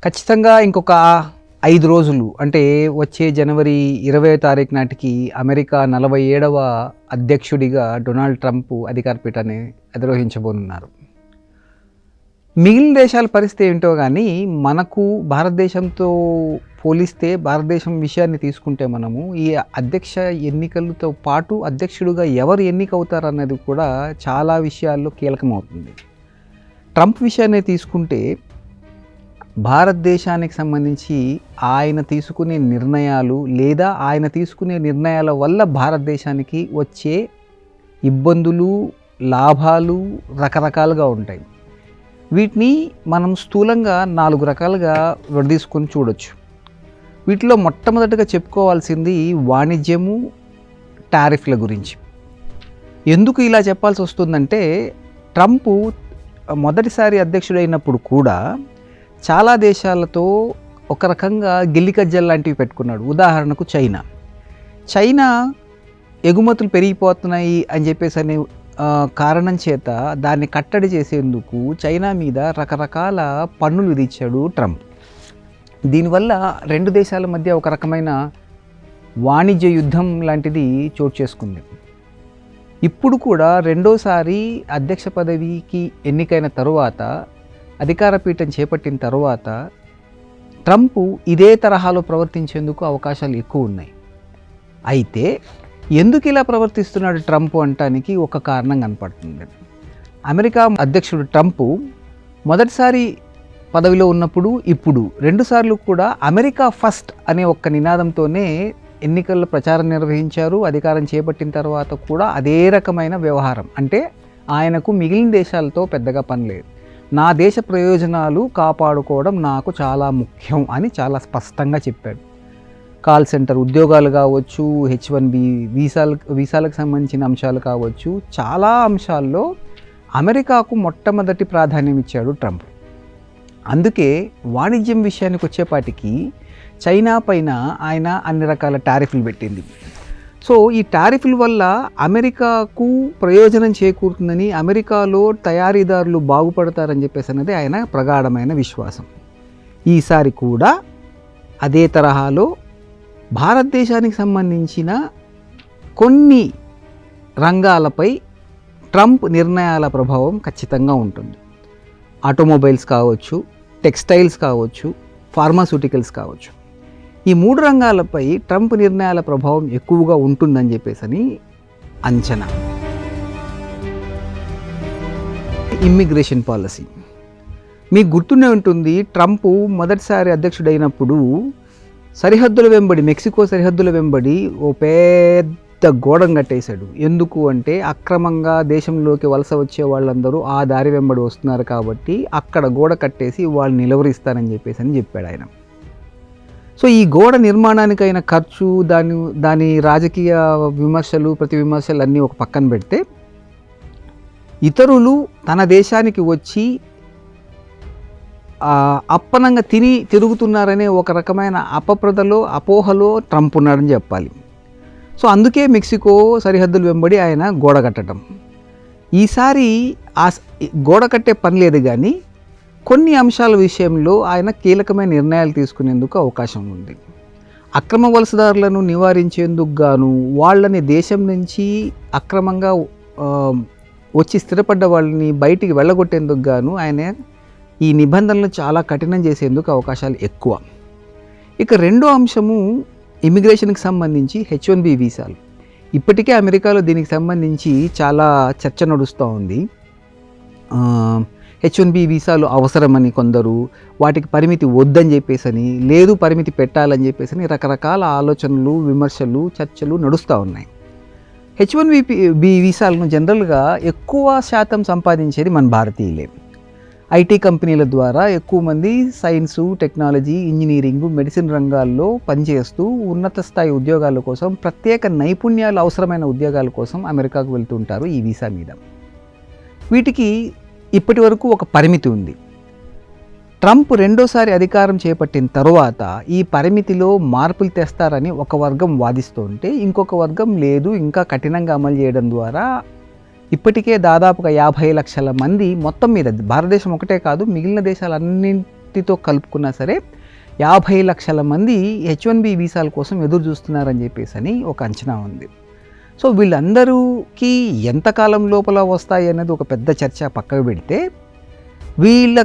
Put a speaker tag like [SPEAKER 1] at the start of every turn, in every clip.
[SPEAKER 1] ఖచ్చితంగా ఇంకొక 5 రోజులు అంటే వచ్చే జనవరి 20వ తారీఖు నాటికి అమెరికా 47వ అధ్యక్షుడిగా డొనాల్డ్ ట్రంప్ అధికార పీఠాన్ని అధిరోహించబోనున్నారు. మిగిలిన దేశాల పరిస్థితి ఏంటో కానీ మనకు భారతదేశంతో పోలిస్తే భారతదేశం విషయాన్ని తీసుకుంటే మనము ఈ అధ్యక్ష ఎన్నికలతో పాటు అధ్యక్షుడిగా ఎవరు ఎన్నికవుతారన్నది కూడా చాలా విషయాల్లో కీలకమవుతుంది. ట్రంప్ విషయాన్ని తీసుకుంటే భారతదేశానికి సంబంధించి ఆయన తీసుకునే నిర్ణయాలు లేదా ఆయన తీసుకునే నిర్ణయాల వల్ల భారతదేశానికి వచ్చే ఇబ్బందులు, లాభాలు రకరకాలుగా ఉంటాయి. వీటిని మనం స్థూలంగా 4 రకాలుగా విడదీసుకొని చూడొచ్చు. వీటిలో మొట్టమొదటిగా చెప్పుకోవాల్సింది వాణిజ్యము, టారిఫ్ల గురించి. ఎందుకు ఇలా చెప్పాల్సి వస్తుందంటే ట్రంప్ మొదటిసారి అధ్యక్షుడైనప్పుడు కూడా చాలా దేశాలతో ఒక రకంగా గిల్లికజ్జలు లాంటివి పెట్టుకున్నాడు. ఉదాహరణకు చైనా ఎగుమతులు పెరిగిపోతున్నాయి అని చెప్పేసి కారణం చేత దాన్ని కట్టడి చేసేందుకు చైనా మీద రకరకాల పన్నులు విధించాడు ట్రంప్. దీనివల్ల 2 దేశాల మధ్య ఒక రకమైన వాణిజ్య యుద్ధం లాంటిది చోటు చేసుకుంది. ఇప్పుడు కూడా రెండోసారి అధ్యక్ష పదవికి ఎన్నికైన తరువాత అధికార పీఠం చేపట్టిన తరువాత ట్రంప్ ఇదే తరహాలో ప్రవర్తించేందుకు అవకాశాలు ఎక్కువ ఉన్నాయి. అయితే ఎందుకు ఇలా ప్రవర్తిస్తున్నాడు ట్రంప్ అంటానికి ఒక కారణం కనపడుతుంది. అమెరికా అధ్యక్షుడు ట్రంప్ మొదటిసారి పదవిలో ఉన్నప్పుడు ఇప్పుడు 2 సార్లు కూడా అమెరికా ఫస్ట్ అనే ఒక్క నినాదంతోనే ఎన్నికల్లో ప్రచారం నిర్వహించారు. అధికారం చేపట్టిన తర్వాత కూడా అదే రకమైన వ్యవహారం. అంటే ఆయనకు మిగిలిన దేశాలతో పెద్దగా పని లేదు. నా దేశ ప్రయోజనాలు కాపాడుకోవడం నాకు చాలా ముఖ్యం అని చాలా స్పష్టంగా చెప్పాడు. కాల్ సెంటర్ ఉద్యోగాలు కావచ్చు, H1B వీసాలకు సంబంధించిన అంశాలు కావచ్చు, చాలా అంశాల్లో అమెరికాకు మొట్టమొదటి ప్రాధాన్యం ఇచ్చాడు ట్రంప్. అందుకే వాణిజ్యం విషయానికి వచ్చేపాటికి చైనా పైన ఆయన అన్ని రకాల టారిఫ్లు పెట్టింది. సో ఈ టారిఫ్ల వల్ల అమెరికాకు ప్రయోజనం చేకూరుతుందని, అమెరికాలో తయారీదారులు బాగుపడతారని చెప్పేసి అన్నది ఆయన ప్రగాఢమైన విశ్వాసం. ఈసారి కూడా అదే తరహాలో భారతదేశానికి సంబంధించిన కొన్ని రంగాలపై ట్రంప్ నిర్ణయాల ప్రభావం ఖచ్చితంగా ఉంటుంది. ఆటోమొబైల్స్ కావచ్చు, టెక్స్టైల్స్ కావచ్చు, ఫార్మాస్యూటికల్స్ కావచ్చు. ఈ 3 రంగాలపై ట్రంప్ నిర్ణయాల ప్రభావం ఎక్కువగా ఉంటుందని చెప్పేసి అంచనా. ఇమ్మిగ్రేషన్ పాలసీ మీకు గుర్తునే ఉంటుంది. ట్రంప్ మొదటిసారి అధ్యక్షుడైనప్పుడు సరిహద్దుల వెంబడి, మెక్సికో సరిహద్దుల వెంబడి ఓ పెద్ద గోడను కట్టేశాడు. ఎందుకు అంటే అక్రమంగా దేశంలోకి వలస వచ్చే వాళ్ళందరూ ఆ దారి వెంబడి వస్తున్నారు కాబట్టి అక్కడ గోడ కట్టేసి వాళ్ళు నిలవరిస్తారని చెప్పేసి చెప్పాడు ఆయన. సో ఈ గోడ నిర్మాణానికైన ఖర్చు, దాని రాజకీయ విమర్శలు, ప్రతి విమర్శలు అన్నీ ఒక పక్కన పెడితే ఇతరులు తన దేశానికి వచ్చి అప్పనంగా తిరుగుతున్నారనే ఒక రకమైన అపోహలో ట్రంప్ ఉన్నాడని చెప్పాలి. సో అందుకే మెక్సికో సరిహద్దుల వెంబడి ఆయన గోడ కట్టడం. ఈసారి ఆ గోడ కట్టే పని లేదు, కానీ కొన్ని అంశాల విషయంలో ఆయన కీలకమైన నిర్ణయాలు తీసుకునేందుకు అవకాశం ఉంది. అక్రమ వలసదారులను నివారించేందుకు గాను, వాళ్ళని దేశం నుంచి అక్రమంగా వచ్చి స్థిరపడ్డ వాళ్ళని బయటికి వెళ్ళగొట్టేందుకు గాను ఆయన ఈ నిబంధనలు చాలా కఠినం చేసేందుకు అవకాశాలు ఎక్కువ. ఇక రెండో అంశము ఇమిగ్రేషన్కి సంబంధించి H1B వీసాలు. ఇప్పటికే అమెరికాలో దీనికి సంబంధించి చాలా చర్చ నడుస్తూ ఉంది. H1B వీసాలు అవసరమని కొందరు, వాటికి పరిమితి వద్దని చెప్పేసి, లేదు పరిమితి పెట్టాలని చెప్పేసి రకరకాల ఆలోచనలు, విమర్శలు, చర్చలు నడుస్తూ ఉన్నాయి. H1B వీసాలను జనరల్గా ఎక్కువ శాతం సంపాదించేది మన భారతీయులే. ఐటీ కంపెనీల ద్వారా ఎక్కువ మంది సైన్సు, టెక్నాలజీ, ఇంజనీరింగు, మెడిసిన్ రంగాల్లో పనిచేస్తూ ఉన్నత స్థాయి ఉద్యోగాల కోసం, ప్రత్యేక నైపుణ్యాలు అవసరమైన ఉద్యోగాల కోసం అమెరికాకు వెళ్తుంటారు ఈ వీసా మీద. వీటికి ఇప్పటి వరకు ఒక పరిమితి ఉంది. ట్రంప్ రెండోసారి అధికారం చేపట్టిన తరువాత ఈ పరిమితిలో మార్పులు తెస్తారని ఒక వర్గం వాదిస్తుంటే, ఇంకొక వర్గం లేదు, ఇంకా కఠినంగా అమలు చేయడం ద్వారా ఇప్పటికే దాదాపుగా 50 లక్షల మంది మొత్తం మీద, భారతదేశం ఒకటే కాదు మిగిలిన దేశాలన్నీ పూర్తితో కలుపుకున్నా సరే 50 లక్షల మంది H1B వీసాల కోసం ఎదురు చూస్తున్నారని చెప్పేసి అని ఒక అంచనా ఉంది. సో వీళ్ళందరికీ ఎంతకాలం లోపల వస్తాయి అనేది ఒక పెద్ద చర్చ పక్కకు పెడితే, వీళ్ళ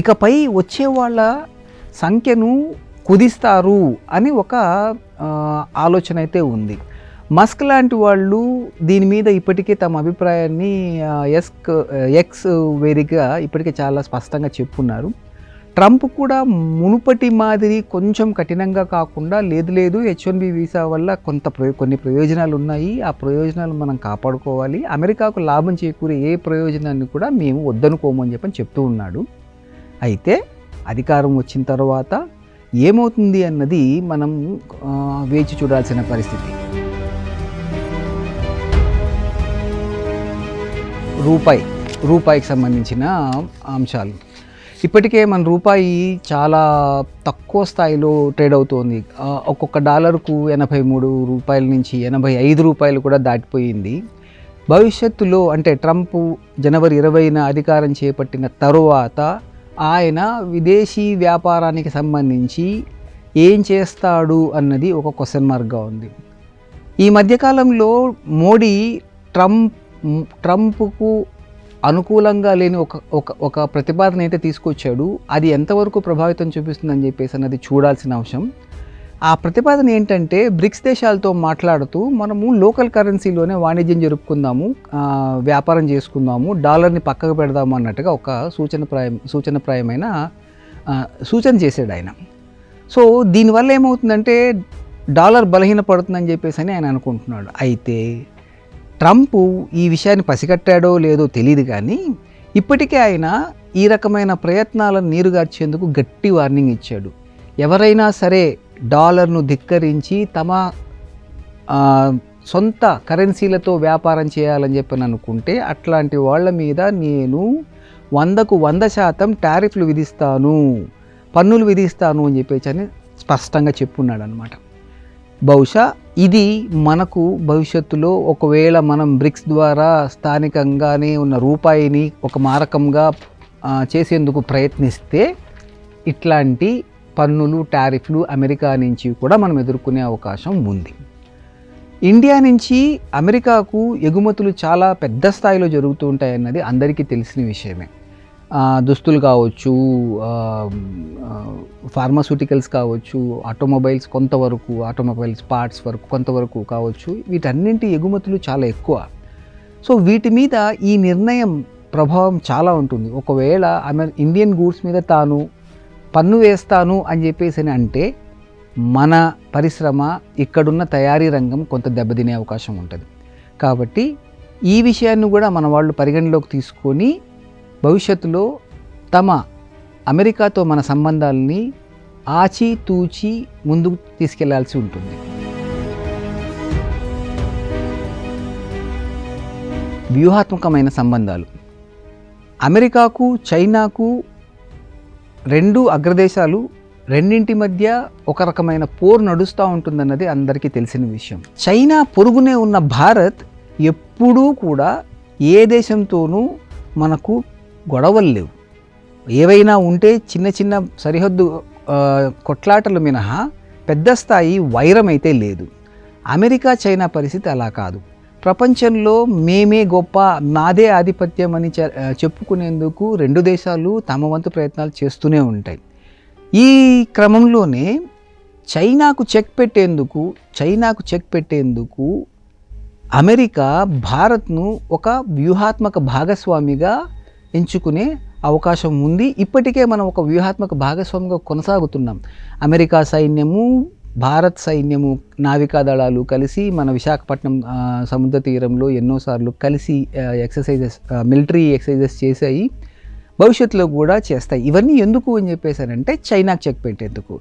[SPEAKER 1] ఇకపై వచ్చే వాళ్ళ సంఖ్యను కుదిస్తారు అని ఒక ఆలోచన అయితే ఉంది. మస్క్ లాంటి వాళ్ళు దీని మీద ఇప్పటికే తమ అభిప్రాయాన్ని ఎక్స్ వేదికగా ఇప్పటికే చాలా స్పష్టంగా చెప్పున్నారు. ట్రంప్ కూడా మునుపటి మాదిరి కొంచెం కఠినంగా కాకుండా లేదు H1B వీసా వల్ల కొన్ని ప్రయోజనాలు ఉన్నాయి, ఆ ప్రయోజనాలు మనం కాపాడుకోవాలి, అమెరికాకు లాభం చేకూరే ఏ ప్రయోజనాన్ని కూడా మేము వద్దనుకోము అని చెప్తూ ఉన్నాడు. అయితే అధికారం వచ్చిన తర్వాత ఏమవుతుంది అన్నది మనం వేచి చూడాల్సిన పరిస్థితి. రూపాయికి సంబంధించిన అంశాలు. ఇప్పటికే మన రూపాయి చాలా తక్కువ స్థాయిలో ట్రేడ్ అవుతోంది. ఒక్కొక్క డాలర్కు 83 రూపాయల నుంచి 85 రూపాయలు కూడా దాటిపోయింది. భవిష్యత్తులో అంటే ట్రంప్ జనవరి 20న అధికారం చేపట్టిన తరువాత ఆయన విదేశీ వ్యాపారానికి సంబంధించి ఏం చేస్తాడు అన్నది ఒక క్వశ్చన్ మార్క్గా ఉంది. ఈ మధ్యకాలంలో మోడీ ట్రంప్కు అనుకూలంగా లేని ఒక ప్రతిపాదన అయితే తీసుకొచ్చాడు. అది ఎంతవరకు ప్రభావితం చూపిస్తుందని చెప్పేసి అన్నది చూడాల్సిన అంశం. ఆ ప్రతిపాదన ఏంటంటే, బ్రిక్స్ దేశాలతో మాట్లాడుతూ మనము లోకల్ కరెన్సీలోనే వాణిజ్యం జరుపుకుందాము, వ్యాపారం చేసుకుందాము, డాలర్ని పక్కకు పెడదాము అన్నట్టుగా ఒక సూచనప్రాయమైన సూచన చేశాడు ఆయన. సో దీనివల్ల ఏమవుతుందంటే డాలర్ బలహీనపడుతుందని చెప్పేసి అని ఆయన అనుకుంటున్నాడు. అయితే ట్రంప్ ఈ విషయాన్ని పసిగట్టాడో లేదో తెలియదు, కానీ ఇప్పటికే ఆయన ఈ రకమైన ప్రయత్నాలను నీరుగార్చేందుకు గట్టి వార్నింగ్ ఇచ్చాడు. ఎవరైనా సరే డాలర్ను ధిక్కరించి తమ సొంత కరెన్సీలతో వ్యాపారం చేయాలని చెప్పని అనుకుంటే అట్లాంటి వాళ్ళ మీద నేను 100కు 100% టారిఫ్లు విధిస్తాను, పన్నులు విధిస్తాను అని చెప్పేసి అని స్పష్టంగా చెప్పున్నాడు అనమాట. బహుశా ఇది మనకు భవిష్యత్తులో ఒకవేళ మనం బ్రిక్స్ ద్వారా స్థానికంగానే ఉన్న రూపాయిని ఒక మారకంగా చేసేందుకు ప్రయత్నిస్తే ఇట్లాంటి పన్నులు, టారిఫ్లు అమెరికా నుంచి కూడా మనం ఎదుర్కొనే అవకాశం ఉంది. ఇండియా నుంచి అమెరికాకు ఎగుమతులు చాలా పెద్ద స్థాయిలో జరుగుతూ ఉంటాయన్నది అందరికీ తెలిసిన విషయమే. దుస్తులు కావచ్చు, ఫార్మాస్యూటికల్స్ కావచ్చు, ఆటోమొబైల్స్ పార్ట్స్ వరకు కొంతవరకు కావచ్చు, వీటన్నింటి ఎగుమతులు చాలా ఎక్కువ. సో వీటి మీద ఈ నిర్ణయం ప్రభావం చాలా ఉంటుంది. ఒకవేళ ఇండియన్ గూడ్స్ మీద తాను పన్ను వేస్తాను అని చెప్పేసి అంటే మన పరిశ్రమ, ఇక్కడున్న తయారీ రంగం కొంత దెబ్బతినే అవకాశం ఉంటుంది. కాబట్టి ఈ విషయాన్ని కూడా మన వాళ్ళు పరిగణలోకి తీసుకొని భవిష్యత్తులో తమ అమెరికాతో మన సంబంధాలని ఆచితూచి ముందుకు తీసుకెళ్లాల్సి ఉంటుంది. వ్యూహాత్మకమైన సంబంధాలు. అమెరికాకు, చైనాకు రెండు అగ్రదేశాలు, రెండింటి మధ్య ఒక రకమైన పోరు నడుస్తూ ఉంటుందన్నది అందరికీ తెలిసిన విషయం. చైనా పొరుగునే ఉన్న భారత్ ఎప్పుడూ కూడా ఏ దేశంతోనూ మనకు గొడవలు లేవు. ఏవైనా ఉంటే చిన్న చిన్న సరిహద్దు కొట్లాటలు మినహా పెద్ద స్థాయి వైరం అయితే లేదు. అమెరికా, చైనా పరిస్థితి అలా కాదు. ప్రపంచంలో మేమే గొప్ప, నాదే ఆధిపత్యం అని చెప్పుకునేందుకు రెండు దేశాలు తమ వంతు ప్రయత్నాలు చేస్తూనే ఉంటాయి. ఈ క్రమంలోనే చైనాకు చెక్ పెట్టేందుకు అమెరికా భారత్ను ఒక వ్యూహాత్మక భాగస్వామిగా ఎంచుకునే అవకాశం ఉంది. ఇప్పటికే మనం ఒక వ్యూహాత్మక భాగస్వామిగా కొనసాగుతున్నాం. అమెరికా సైన్యము, భారత్ సైన్యము, నావికా దళాలు కలిసి మన విశాఖపట్నం సముద్ర తీరంలో ఎన్నోసార్లు కలిసి మిలిటరీ ఎక్సర్సైజెస్ చేశాయి, భవిష్యత్తులో కూడా చేస్తాయి. ఇవన్నీ ఎందుకు అని చెప్పేసారంటే చైనాకు చెక్ పెట్టేందుకు.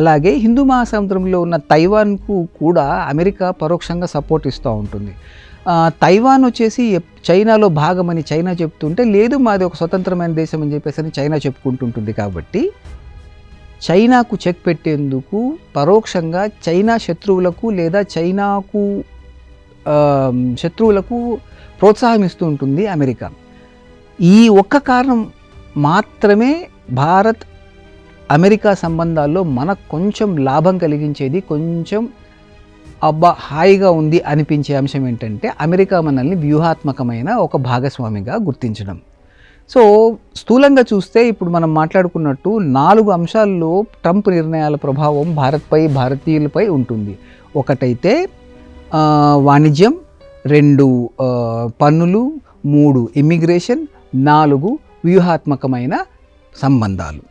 [SPEAKER 1] అలాగే హిందూ మహాసముద్రంలో ఉన్న తైవాన్కు కూడా అమెరికా పరోక్షంగా సపోర్ట్ ఇస్తూ ఉంటుంది. తైవాన్ వచ్చేసి చైనాలో భాగమని చైనా చెప్తుంటే, లేదు మాది ఒక స్వతంత్రమైన దేశం అని చెప్పేసి చైనా చెప్పుకుంటుంటుంది. కాబట్టి చైనాకు చెక్ పెట్టేందుకు పరోక్షంగా చైనా శత్రువులకు లేదా చైనాకు శత్రువులకు ప్రోత్సాహం ఇస్తూ ఉంటుంది అమెరికా. ఈ ఒక్క కారణం మాత్రమే భారత్ అమెరికా సంబంధాల్లో మనకు కొంచెం లాభం కలిగించేది, కొంచెం అబ్బా హాయిగా ఉంది అనిపించే అంశం ఏంటంటే అమెరికా మనల్ని వ్యూహాత్మకమైన ఒక భాగస్వామిగా గుర్తించడం. సో స్థూలంగా చూస్తే ఇప్పుడు మనం మాట్లాడుకున్నట్టు 4 అంశాల్లో ట్రంప్ నిర్ణయాల ప్రభావం భారత్పై, భారతీయులపై ఉంటుంది. ఒకటైతే వాణిజ్యం, 2 పన్నులు, 3 ఇమ్మిగ్రేషన్, 4 వ్యూహాత్మకమైన సంబంధాలు.